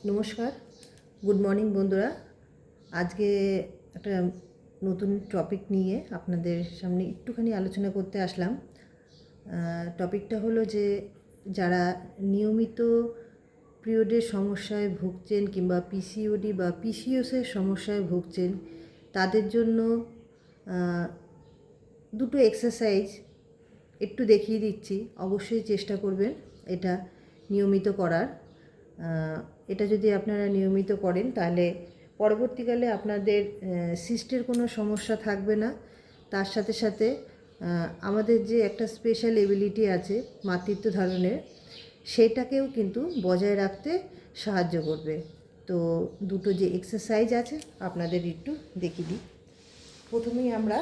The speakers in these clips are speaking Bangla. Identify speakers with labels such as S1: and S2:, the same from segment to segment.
S1: নমস্কার, গুড মর্নিং বন্ধুরা। আজকে একটা নতুন টপিক নিয়ে আপনাদের সামনে একটুখানি আলোচনা করতে আসলাম। টপিকটা হলো যে যারা নিয়মিত পিরিয়ডের সমস্যায় ভুগছেন কিংবা পিসিওডি বা পিসিওএসের সমস্যায় ভুগছেন তাদের জন্য দুটো এক্সারসাইজ একটু দেখিয়ে দিচ্ছি। অবশ্যই চেষ্টা করবেন এটা নিয়মিত করার। এটা যদি আপনারা নিয়মিত করেন তাহলে পরবর্তীকালে আপনাদের সিস্টের কোনো সমস্যা থাকবে না। তার সাথে সাথে আমাদের যে একটা স্পেশাল এবিলিটি আছে মাতৃত্ব ধারণের, সেটাকেও কিন্তু বজায় রাখতে সাহায্য করবে। তো দুটো যে এক্সারসাইজ আছে আপনাদের একটু দেখিয়ে দিই। প্রথমেই আমরা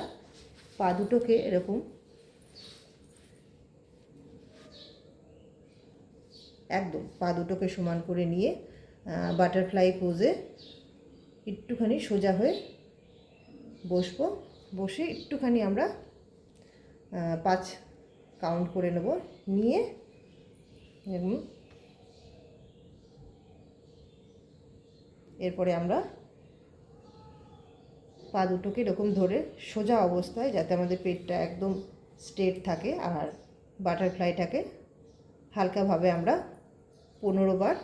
S1: পা দুটোকে এরকম একদম পা দুটোকে সমান করে নিয়ে বাটারফ্লাই পোজে একটুখানি সোজা হয়ে বসবো। বসে একটুখানি আমরা 5 কাউন্ট করে নেব। নিয়ে এরপরে আমরা পা দুটোকে এরকম ধরে সোজা অবস্থায়, যাতে আমাদের পেটটা একদম স্ট্রেট থাকে, আর বাটারফ্লাইটাকে হালকাভাবে আমরা 15 বার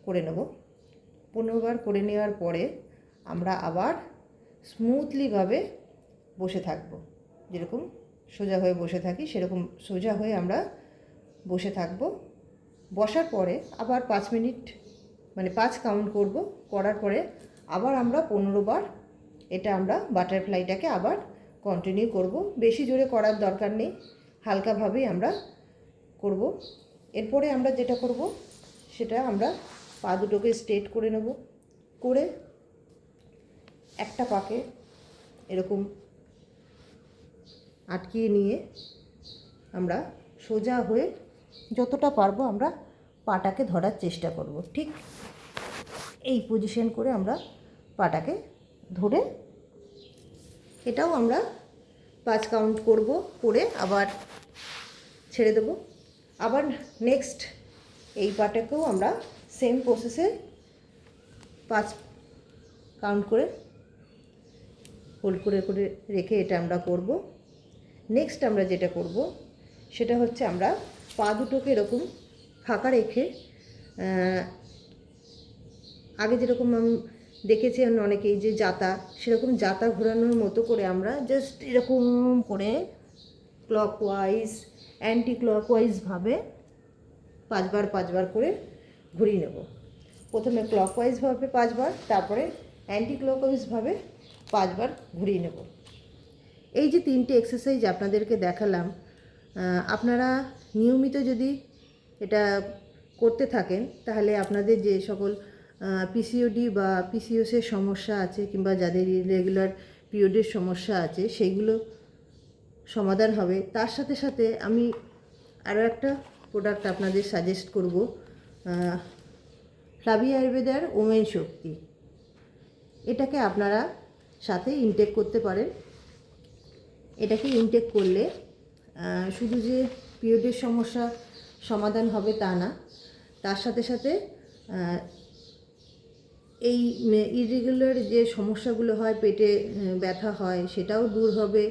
S1: করে নেব। 15 বার করে নেওয়ার পরে আমরা আবার স্মুথলিভাবে বসে থাকব। যেরকম সোজা হয়ে বসে থাকি সেরকম সোজা হয়ে আমরা বসে থাকব। বসার পরে আবার 5 মিনিট মানে 5 কাউন্ট করব। করার পরে আবার আমরা 15 বার এটা আমরা বাটারফ্লাইটাকে আবার কন্টিনিউ করব। বেশি জোরে করার দরকার নেই, হালকাভাবেই আমরা করব। এরপরে আমরা যেটা করব সেটা আমরা পা দুটোকে স্ট্রেট করে নেব। করে একটা পাকে এরকম আটকিয়ে নিয়ে আমরা সোজা হয়ে যতটা পারবো আমরা পাটাকে ধরার চেষ্টা করব। ঠিক এই পজিশন করে আমরা পাটাকে ধরে এটাও আমরা 5 কাউন্ট করব। করে আবার ছেড়ে দেব। আবার নেক্সট এই পাটাকেও আমরা সেম প্রসেসে 5 কাউন্ট করে হোল্ড করে করে রেখে এটা আমরা করব। নেক্সট আমরা যেটা করব সেটা হচ্ছে আমরা পা দুটোকে এরকম ফাঁকা রেখে, আগে যেরকম আমি দেখেছি অনেকেই যে জাতা, সেরকম জাতা ঘোরানোর মতো করে আমরা জাস্ট এরকম করে ক্লকওয়াইজ অ্যান্টি ক্লকওয়াইজভাবে 5 বার করে ঘুরিয়ে নেব। প্রথমে ক্লকওয়াইজভাবে 5 বার, তারপরে অ্যান্টি ক্লকওয়াইজভাবে 5 বার ঘুরিয়ে নেব। এই যে 3টে এক্সারসাইজ আপনাদেরকে দেখালাম, আপনারা নিয়মিত যদি এটা করতে থাকেন তাহলে আপনাদের যে সকল পিসিওডি বা পিসিওএসের সমস্যা আছে কিংবা যাদের ইরেগুলার পিরিয়ডের সমস্যা আছে সেইগুলো সমাধান হবে। তার সাথে সাথে আমি আরও একটা প্রোডাক্ট আপনাদের সাজেস্ট করব, ফ্লাভি আয়ুর্বেদার ওমেন শক্তি। এটাকে আপনারা সাথে ইনটেক করতে পারেন। এটাকে ইনটেক করলে শুধু যে পিরিয়ডের সমস্যা সমাধান হবে তা না, তার সাথে সাথে এই ইরেগুলার যে সমস্যাগুলো হয়, পেটে ব্যথা হয়, সেটাও দূর হবে।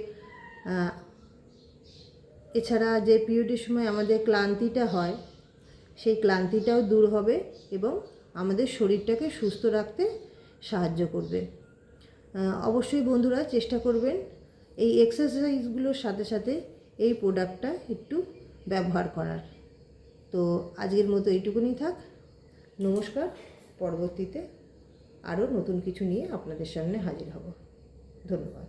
S1: এছাড়া যে পিরিয়ডের সময় আমাদের ক্লান্তিটা হয় সেই ক্লান্তিটাও দূর হবে এবং আমাদের শরীরটাকে সুস্থ রাখতে সাহায্য করবে। অবশ্যই বন্ধুরা চেষ্টা করবেন এই এক্সারসাইজগুলোর সাথে সাথে এই প্রোডাক্টটা একটু ব্যবহার করার। তো আজকের মতো এইটুকুনি থাক। নমস্কার। পরবর্তীতে আরও নতুন কিছু নিয়ে আপনাদের সামনে হাজির হব। ধন্যবাদ।